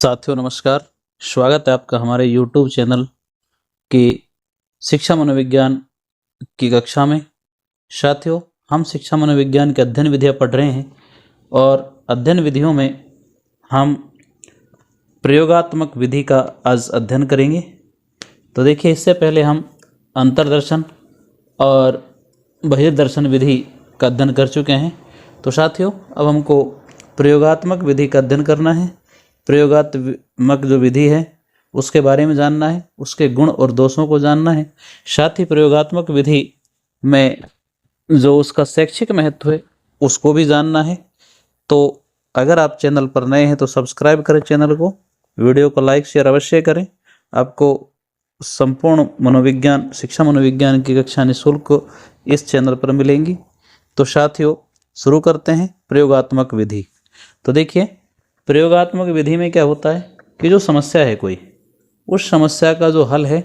साथियों नमस्कार। स्वागत है आपका हमारे YouTube चैनल की शिक्षा मनोविज्ञान की कक्षा में। साथियों, हम शिक्षा मनोविज्ञान के अध्ययन विधियाँ पढ़ रहे हैं और अध्ययन विधियों में हम प्रयोगात्मक विधि का आज अध्ययन करेंगे। तो देखिए, इससे पहले हम अंतर्दर्शन और बहिर्दर्शन विधि का अध्ययन कर चुके हैं। तो साथियों, अब हमको प्रयोगात्मक विधि का अध्ययन करना है। प्रयोगात्मक जो विधि है उसके बारे में जानना है, उसके गुण और दोषों को जानना है। साथ ही प्रयोगात्मक विधि में जो उसका शैक्षिक महत्व है उसको भी जानना है। तो अगर आप चैनल पर नए हैं तो सब्सक्राइब करें चैनल को, वीडियो को लाइक शेयर अवश्य करें। आपको संपूर्ण मनोविज्ञान शिक्षा मनोविज्ञान की कक्षा निःशुल्क इस चैनल पर मिलेंगी। तो साथियों, शुरू करते हैं प्रयोगात्मक विधि। तो देखिए, प्रयोगात्मक विधि में क्या होता है कि जो समस्या है कोई, उस समस्या का जो हल है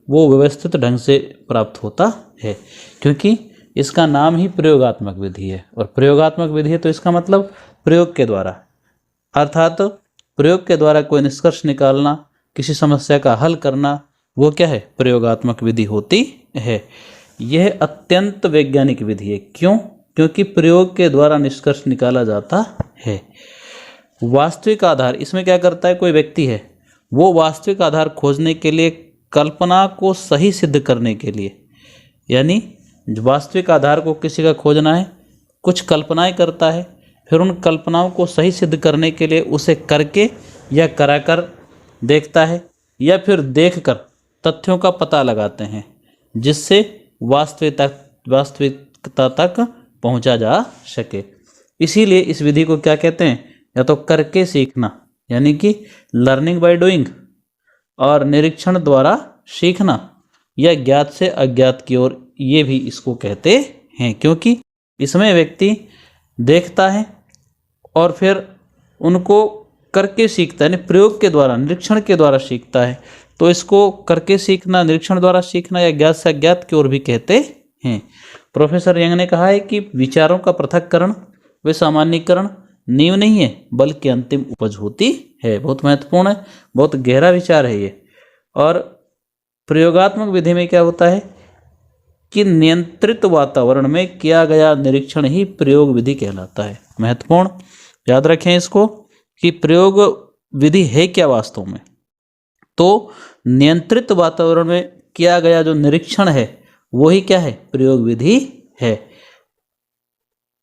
वो व्यवस्थित ढंग से प्राप्त होता है, क्योंकि इसका नाम ही प्रयोगात्मक विधि है। और प्रयोगात्मक विधि है तो इसका मतलब प्रयोग के द्वारा, अर्थात प्रयोग के द्वारा कोई निष्कर्ष निकालना, किसी समस्या का हल करना, वो क्या है? प्रयोगात्मक विधि होती है। यह अत्यंत वैज्ञानिक विधि है। क्यों? क्योंकि प्रयोग के द्वारा निष्कर्ष निकाला जाता है। वास्तविक आधार इसमें क्या करता है? कोई व्यक्ति है, वो वास्तविक आधार खोजने के लिए, कल्पना को सही सिद्ध करने के लिए, यानी वास्तविक आधार को किसी का खोजना है, कुछ कल्पनाएं करता है, फिर उन कल्पनाओं को सही सिद्ध करने के लिए उसे करके या कराकर देखता है, या फिर देखकर तथ्यों का पता लगाते हैं, जिससे वास्तविकता तक पहुंचा जा सके। इसीलिए इस विधि को क्या कहते हैं? या तो करके सीखना, यानी कि लर्निंग बाय डूइंग, और निरीक्षण द्वारा सीखना, या ज्ञात से अज्ञात की ओर, ये भी इसको कहते हैं। क्योंकि इसमें व्यक्ति देखता है और फिर उनको करके सीखता है, यानी प्रयोग के द्वारा, निरीक्षण के द्वारा सीखता है। तो इसको करके सीखना, निरीक्षण द्वारा सीखना या ज्ञात से अज्ञात की ओर भी कहते हैं। प्रोफेसर यंग ने कहा है कि विचारों का पृथक्करण व सामान्यीकरण नींव नहीं है, बल्कि अंतिम उपज होती है। बहुत महत्वपूर्ण है, बहुत गहरा विचार है ये। और प्रयोगात्मक विधि में क्या होता है कि नियंत्रित वातावरण में किया गया निरीक्षण ही प्रयोग विधि कहलाता है। महत्वपूर्ण, याद रखें इसको कि प्रयोग विधि है क्या वास्तव में। तो नियंत्रित वातावरण में किया गया जो निरीक्षण है वही क्या है? प्रयोग विधि है।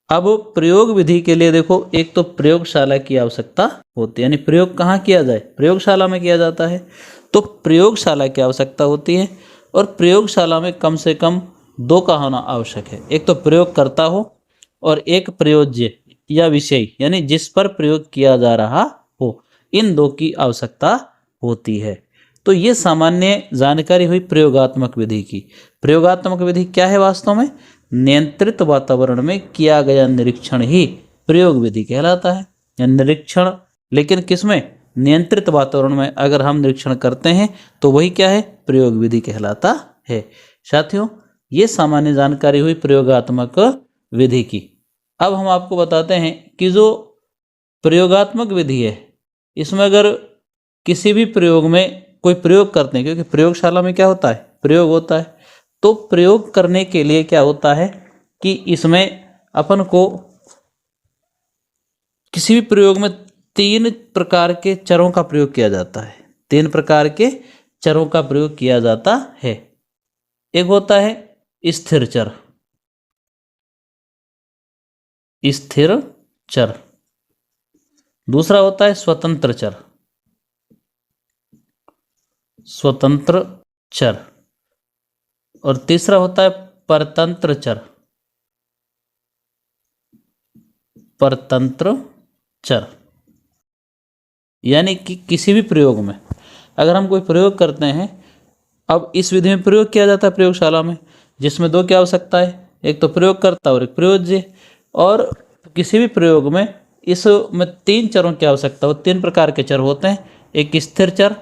अब प्रयोग विधि के लिए देखो, एक तो प्रयोगशाला की आवश्यकता होती है, यानी प्रयोग कहाँ किया जाए? प्रयोगशाला में किया जाता है। तो प्रयोगशाला की आवश्यकता होती है, और प्रयोगशाला में कम से कम दो का होना आवश्यक है। एक तो प्रयोग करता हो, और एक प्रयोज्य या विषय, यानी जिस पर प्रयोग किया जा रहा हो। इन दो की आवश्यकता होती है। तो ये सामान्य जानकारी हुई प्रयोगात्मक विधि की। प्रयोगात्मक विधि क्या है वास्तव में? नियंत्रित वातावरण में किया गया निरीक्षण ही प्रयोग विधि कहलाता है। या निरीक्षण, लेकिन किसमें? नियंत्रित वातावरण में अगर हम निरीक्षण करते हैं तो वही क्या है? प्रयोग विधि कहलाता है। साथियों, ये सामान्य जानकारी हुई प्रयोगात्मक विधि की। अब हम आपको बताते हैं कि जो प्रयोगात्मक विधि है, इसमें अगर किसी भी प्रयोग में कोई प्रयोग करते हैं, क्योंकि प्रयोगशाला में क्या होता है? प्रयोग होता है। तो प्रयोग करने के लिए क्या होता है कि इसमें अपन को किसी भी प्रयोग में 3 प्रकार के चरों का प्रयोग किया जाता है। 3 प्रकार के चरों का प्रयोग किया जाता है। एक होता है स्थिर चर, स्थिर चर। दूसरा होता है स्वतंत्र चर, स्वतंत्र चर। और तीसरा होता है परतंत्र चर, परतंत्र चर। यानी कि किसी भी प्रयोग में अगर हम कोई प्रयोग करते हैं, अब इस विधि में प्रयोग किया जाता है प्रयोगशाला में, जिसमें दो की आवश्यकता है, एक तो प्रयोगकर्ता और एक प्रयोज्य। और किसी भी प्रयोग में इसमें 3 चरों की आवश्यकता हो। 3 प्रकार के चर होते हैं। एक स्थिर चर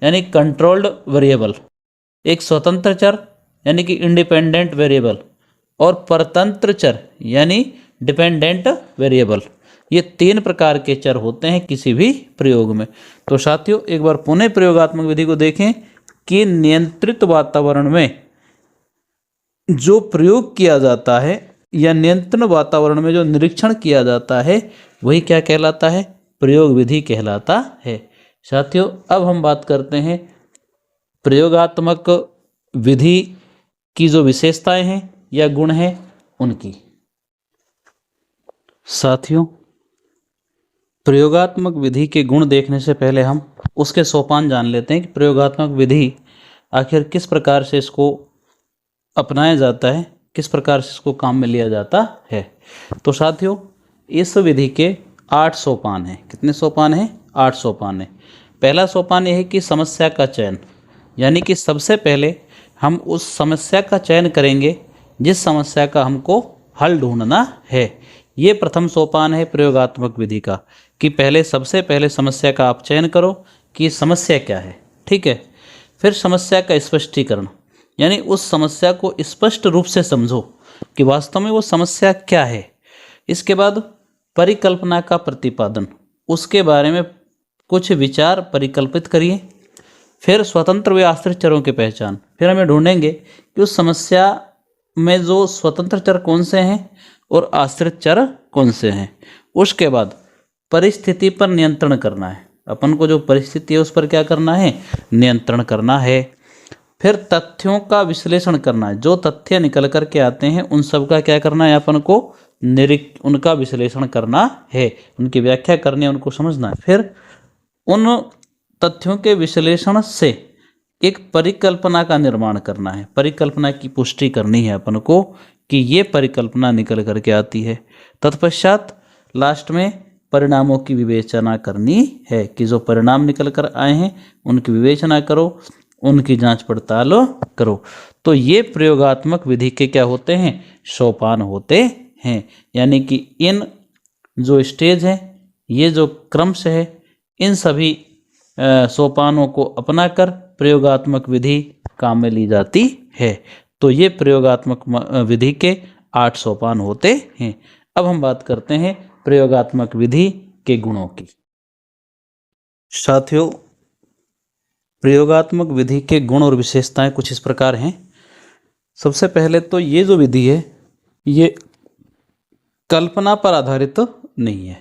यानी कंट्रोल्ड वेरिएबल, एक स्वतंत्र चर यानी कि इंडिपेंडेंट वेरिएबल, और परतंत्र चर यानी डिपेंडेंट वेरिएबल। ये 3 प्रकार के चर होते हैं किसी भी प्रयोग में। तो साथियों एक बार पुनः प्रयोगात्मक विधि को देखें कि नियंत्रित वातावरण में जो प्रयोग किया जाता है या नियंत्रण वातावरण में जो निरीक्षण किया जाता है वही क्या कहलाता है, प्रयोग विधि कहलाता है। साथियों अब हम बात करते हैं प्रयोगात्मक विधि की जो विशेषताएं हैं या गुण हैं उनकी। साथियों प्रयोगात्मक विधि के गुण देखने से पहले हम उसके सोपान जान लेते हैं कि प्रयोगात्मक विधि आखिर किस प्रकार से इसको अपनाया जाता है, किस प्रकार से इसको काम में लिया जाता है। तो साथियों इस विधि के 8 सोपान हैं। कितने सोपान हैं? 8 सोपान हैं। पहला सोपान यह है कि समस्या का चयन, यानी कि सबसे पहले हम उस समस्या का चयन करेंगे जिस समस्या का हमको हल ढूंढना है। ये प्रथम सोपान है प्रयोगात्मक विधि का कि पहले सबसे पहले समस्या का आप चयन करो कि समस्या क्या है, ठीक है। फिर समस्या का स्पष्टीकरण, यानी उस समस्या को स्पष्ट रूप से समझो कि वास्तव में वो समस्या क्या है। इसके बाद परिकल्पना का प्रतिपादन, उसके बारे में कुछ विचार परिकल्पित करिए। फिर स्वतंत्र व आश्रित चरों की पहचान, फिर हमें ढूंढेंगे कि उस समस्या में जो स्वतंत्र चर कौन से हैं और आश्रित चर कौन से हैं। उसके बाद परिस्थिति पर नियंत्रण करना है, अपन को जो परिस्थिति है उस पर क्या करना है, नियंत्रण करना है। फिर तथ्यों का विश्लेषण करना है, जो तथ्य निकल कर के आते हैं उन सब का क्या करना है, अपन को उनका विश्लेषण करना है, उनकी व्याख्या करनी है, उनको समझना है। फिर उन तथ्यों के विश्लेषण से एक परिकल्पना का निर्माण करना है, परिकल्पना की पुष्टि करनी है अपन को कि ये परिकल्पना निकल करके आती है। तत्पश्चात लास्ट में परिणामों की विवेचना करनी है कि जो परिणाम निकल कर आए हैं उनकी विवेचना करो, उनकी जांच पड़ताल करो। तो ये प्रयोगात्मक विधि के क्या होते हैं, सोपान होते हैं। यानी कि इन जो स्टेज है, ये जो क्रमश है, इन सभी सोपानों को अपनाकर प्रयोगात्मक विधि काम में ली जाती है। तो ये प्रयोगात्मक विधि के 8 सोपान होते हैं। अब हम बात करते हैं प्रयोगात्मक विधि के गुणों की। साथियों प्रयोगात्मक विधि के गुण और विशेषताएं कुछ इस प्रकार हैं। सबसे पहले तो ये जो विधि है ये कल्पना पर आधारित नहीं है,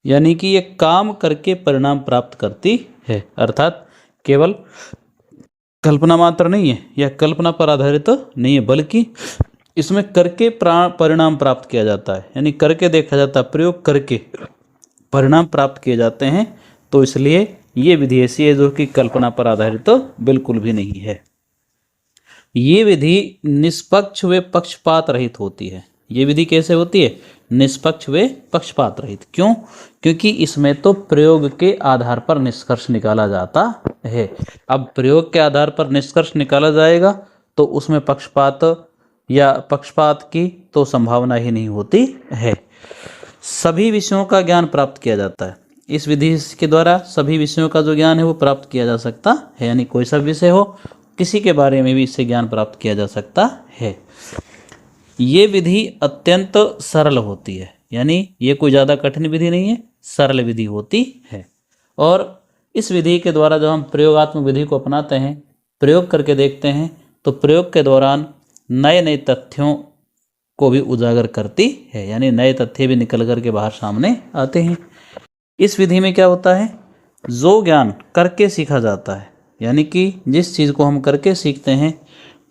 यानी कि ये काम करके परिणाम प्राप्त करती है, अर्थात केवल कल्पना मात्र नहीं है या कल्पना पर आधारित नहीं है, बल्कि इसमें करके परिणाम प्राप्त किया जाता है, यानी करके देखा जाता है, प्रयोग करके परिणाम प्राप्त किए जाते हैं। तो इसलिए ये विधि ऐसी है जो कि कल्पना पर आधारित तो बिल्कुल भी नहीं है। ये विधि निष्पक्ष व पक्षपात रहित होती है। ये विधि कैसे होती है, निष्पक्ष व पक्षपात रहित। क्यों? क्योंकि इसमें तो प्रयोग के आधार पर निष्कर्ष निकाला जाता है। अब प्रयोग के आधार पर निष्कर्ष निकाला जाएगा तो उसमें पक्षपात या पक्षपात की तो संभावना ही नहीं होती है। सभी विषयों का ज्ञान प्राप्त किया जाता है। इस विधि के द्वारा सभी विषयों का जो ज्ञान है वो प्राप्त किया जा सकता है, यानी कोई सा विषय हो किसी के बारे में भी इससे ज्ञान प्राप्त किया जा सकता है। ये विधि अत्यंत सरल होती है, यानी ये कोई ज़्यादा कठिन विधि नहीं है, सरल विधि होती है। और इस विधि के द्वारा जब हम प्रयोगात्मक विधि को अपनाते हैं, प्रयोग करके देखते हैं, तो प्रयोग के दौरान नए नए तथ्यों को भी उजागर करती है, यानी नए तथ्य भी निकल कर के बाहर सामने आते हैं। इस विधि में क्या होता है, जो ज्ञान करके सीखा जाता है, यानी कि जिस चीज़ को हम करके सीखते हैं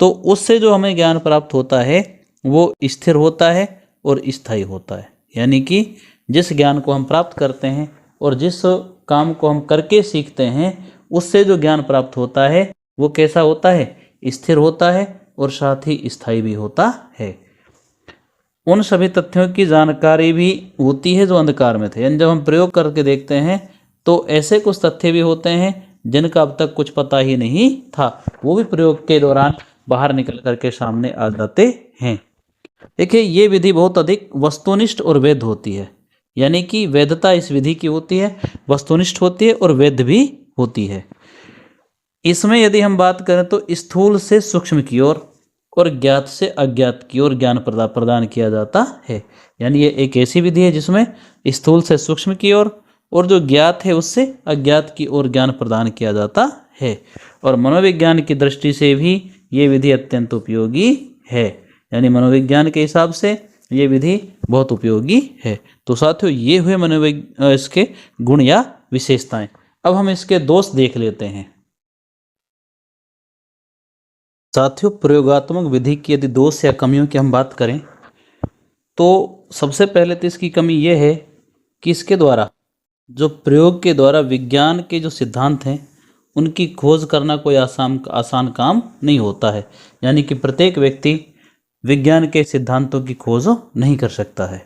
तो उससे जो हमें ज्ञान प्राप्त होता है वो स्थिर होता है और स्थायी होता है। यानी कि जिस ज्ञान को हम प्राप्त करते हैं और जिस काम को हम करके सीखते हैं उससे जो ज्ञान प्राप्त होता है वो कैसा होता है, स्थिर होता है और साथ ही स्थायी भी होता है। उन सभी तथ्यों की जानकारी भी होती है जो अंधकार में थे, यानी जब हम प्रयोग करके देखते हैं तो ऐसे कुछ तथ्य भी होते हैं जिनका अब तक कुछ पता ही नहीं था, वो भी प्रयोग के दौरान बाहर निकल करके सामने आ जाते हैं। देखिए ये विधि बहुत अधिक वस्तुनिष्ठ और वैध होती है, यानी कि वैधता इस विधि की होती है, वस्तुनिष्ठ होती है और वैध भी होती है। इसमें यदि हम बात करें तो स्थूल से सूक्ष्म की ओर और ज्ञात से अज्ञात की ओर ज्ञान प्रदान किया जाता है। यानी ये एक ऐसी विधि है जिसमें स्थूल से सूक्ष्म की ओर और जो ज्ञात है उससे अज्ञात की ओर ज्ञान प्रदान किया जाता है। और मनोविज्ञान की दृष्टि से भी ये विधि अत्यंत उपयोगी है। यानी मनोविज्ञान के हिसाब से ये विधि बहुत उपयोगी है। तो साथियों ये हुए इसके गुण या विशेषताएं। अब हम इसके दोष देख लेते हैं। साथियों प्रयोगात्मक विधि की यदि दोष या कमियों की हम बात करें तो सबसे पहले तो इसकी कमी यह है कि इसके द्वारा जो प्रयोग के द्वारा विज्ञान के जो सिद्धांत हैं उनकी खोज करना कोई आसान काम नहीं होता है। यानी कि प्रत्येक व्यक्ति विज्ञान के सिद्धांतों की खोज नहीं कर सकता है।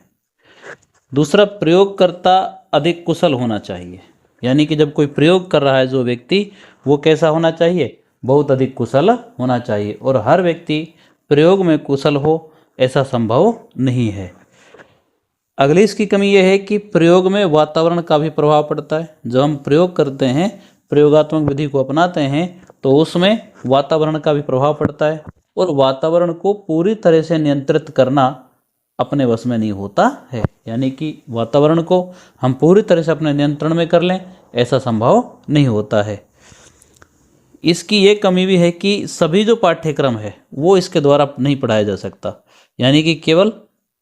दूसरा, प्रयोगकर्ता अधिक कुशल होना चाहिए। यानी कि जब कोई प्रयोग कर रहा है जो व्यक्ति, वो कैसा होना चाहिए? बहुत अधिक कुशल होना चाहिए। और हर व्यक्ति प्रयोग में कुशल हो ऐसा संभव नहीं है। अगली इसकी कमी यह है कि प्रयोग में वातावरण का भी प्रभाव पड़ता है। जब हम प्रयोग करते हैं, प्रयोगात्मक विधि को अपनाते हैं, तो उसमें वातावरण का भी प्रभाव पड़ता है और वातावरण को पूरी तरह से नियंत्रित करना अपने वश में नहीं होता है। यानी कि वातावरण को हम पूरी तरह से अपने नियंत्रण में कर लें ऐसा संभव नहीं होता है। इसकी ये कमी भी है कि सभी जो पाठ्यक्रम है वो इसके द्वारा नहीं पढ़ाया जा सकता। यानी कि केवल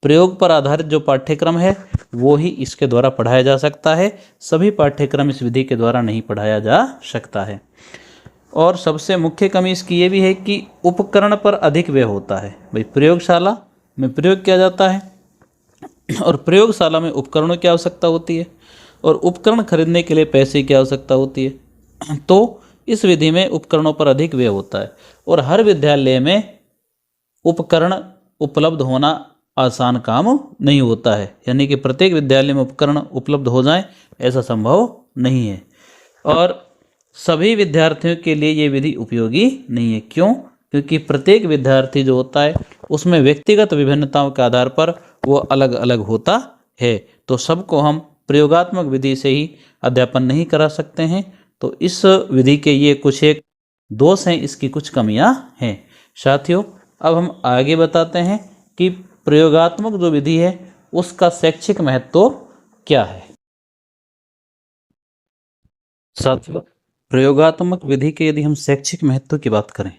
प्रयोग पर आधारित जो पाठ्यक्रम है वो ही इसके द्वारा पढ़ाया जा सकता है। सभी पाठ्यक्रम इस विधि के द्वारा नहीं पढ़ाया जा सकता है। और सबसे मुख्य कमी इसकी ये भी है कि उपकरण पर अधिक व्यय होता है। भाई प्रयोगशाला में प्रयोग किया जाता है और प्रयोगशाला में उपकरणों की आवश्यकता होती है और उपकरण खरीदने के लिए पैसे की आवश्यकता होती है। तो इस विधि में उपकरणों पर अधिक व्यय होता है और हर विद्यालय में उपकरण उपलब्ध होना आसान काम नहीं होता है। यानी कि प्रत्येक विद्यालय में उपकरण उपलब्ध हो जाएं ऐसा संभव नहीं है। और सभी विद्यार्थियों के लिए ये विधि उपयोगी नहीं है। क्यों? क्योंकि प्रत्येक विद्यार्थी जो होता है उसमें व्यक्तिगत विभिन्नताओं के आधार पर वो अलग अलग होता है। तो सबको हम प्रयोगात्मक विधि से ही अध्यापन नहीं करा सकते हैं। तो इस विधि के ये कुछ एक दोष हैं, इसकी कुछ कमियां हैं। साथियों अब हम आगे बताते हैं कि प्रयोगात्मक जो विधि है उसका शैक्षिक महत्व क्या है। साथियों प्रयोगात्मक विधि के यदि हम शैक्षिक महत्व की बात करें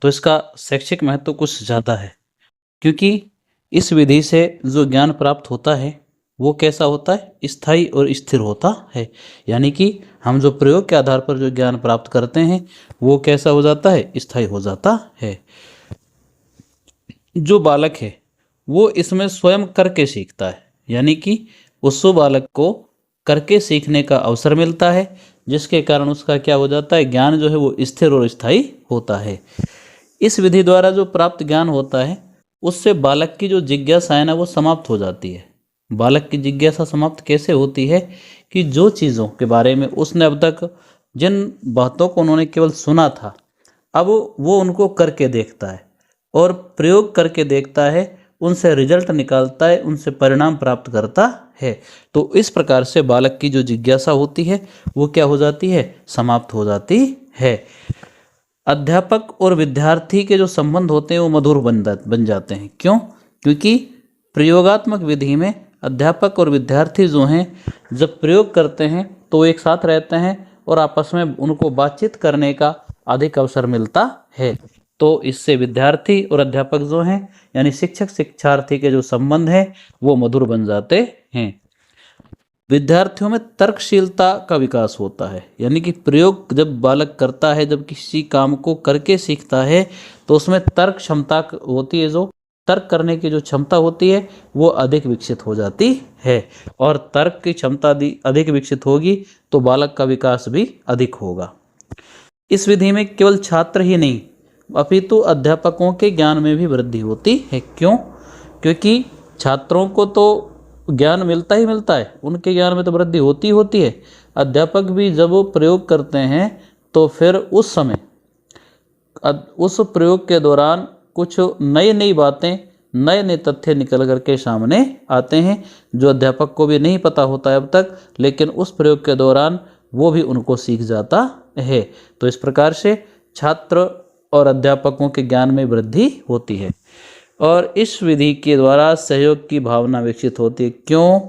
तो इसका शैक्षिक महत्व कुछ ज़्यादा है। क्योंकि इस विधि से जो ज्ञान प्राप्त होता है वो कैसा होता है? स्थायी और स्थिर होता है। यानी कि हम जो प्रयोग के आधार पर जो ज्ञान प्राप्त करते हैं वो कैसा हो जाता है? स्थायी हो जाता है। जो बालक है वो इसमें स्वयं करके सीखता है। यानी कि उस बालक को करके सीखने का अवसर मिलता है, जिसके कारण उसका क्या हो जाता है? ज्ञान जो है वो स्थिर और स्थायी होता है। इस विधि द्वारा जो प्राप्त ज्ञान होता है उससे बालक की जो जिज्ञासा है ना वो समाप्त हो जाती है। बालक की जिज्ञासा समाप्त कैसे होती है? कि जो चीज़ों के बारे में उसने अब तक जिन बातों को उन्होंने केवल सुना था, अब वो उनको करके देखता है और प्रयोग करके देखता है, उनसे रिजल्ट निकालता है, उनसे परिणाम प्राप्त करता है। तो इस प्रकार से बालक की जो जिज्ञासा होती है वो क्या हो जाती है? समाप्त हो जाती है। अध्यापक और विद्यार्थी के जो संबंध होते हैं वो मधुर बन जाते हैं। क्यों? क्योंकि प्रयोगात्मक विधि में अध्यापक और विद्यार्थी जो हैं जब प्रयोग करते हैं तो एक साथ रहते हैं और आपस में उनको बातचीत करने का अधिक अवसर मिलता है। तो इससे विद्यार्थी और अध्यापक जो हैं यानी शिक्षक शिक्षार्थी के जो संबंध हैं वो मधुर बन जाते हैं। विद्यार्थियों में तर्कशीलता का विकास होता है। यानी कि प्रयोग जब बालक करता है, जब किसी काम को करके सीखता है तो उसमें तर्क क्षमता होती है, जो तर्क करने की जो क्षमता होती है वो अधिक विकसित हो जाती है। और तर्क की क्षमता अधिक विकसित होगी तो बालक का विकास भी अधिक होगा। इस विधि में केवल छात्र ही नहीं अपितु अध्यापकों के ज्ञान में भी वृद्धि होती है। क्यों? क्योंकि छात्रों को तो ज्ञान मिलता ही मिलता है, उनके ज्ञान में तो वृद्धि होती है। अध्यापक भी जब वो प्रयोग करते हैं तो फिर उस समय उस प्रयोग के दौरान कुछ नई बातें, नए तथ्य निकल करके सामने आते हैं जो अध्यापक को भी नहीं पता होता है अब तक, लेकिन उस प्रयोग के दौरान वो भी उनको सीख जाता है। तो इस प्रकार से छात्र और अध्यापकों के ज्ञान में वृद्धि होती है। और इस विधि के द्वारा सहयोग की भावना विकसित होती है। क्यों?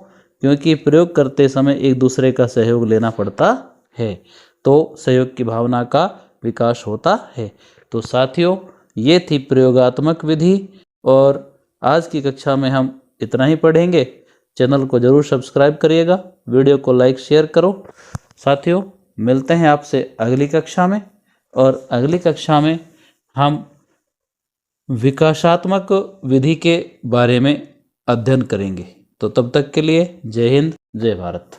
क्योंकि प्रयोग करते समय एक दूसरे का सहयोग लेना पड़ता है, तो सहयोग की भावना का विकास होता है। तो साथियों, ये थी प्रयोगात्मक विधि और आज की कक्षा में हम इतना ही पढ़ेंगे। चैनल को जरूर सब्सक्राइब करिएगा, वीडियो को लाइक शेयर करो। साथियों, मिलते हैं आपसे अगली कक्षा में और अगली कक्षा में हम विकासात्मक विधि के बारे में अध्ययन करेंगे। तो तब तक के लिए जय हिंद, जय भारत।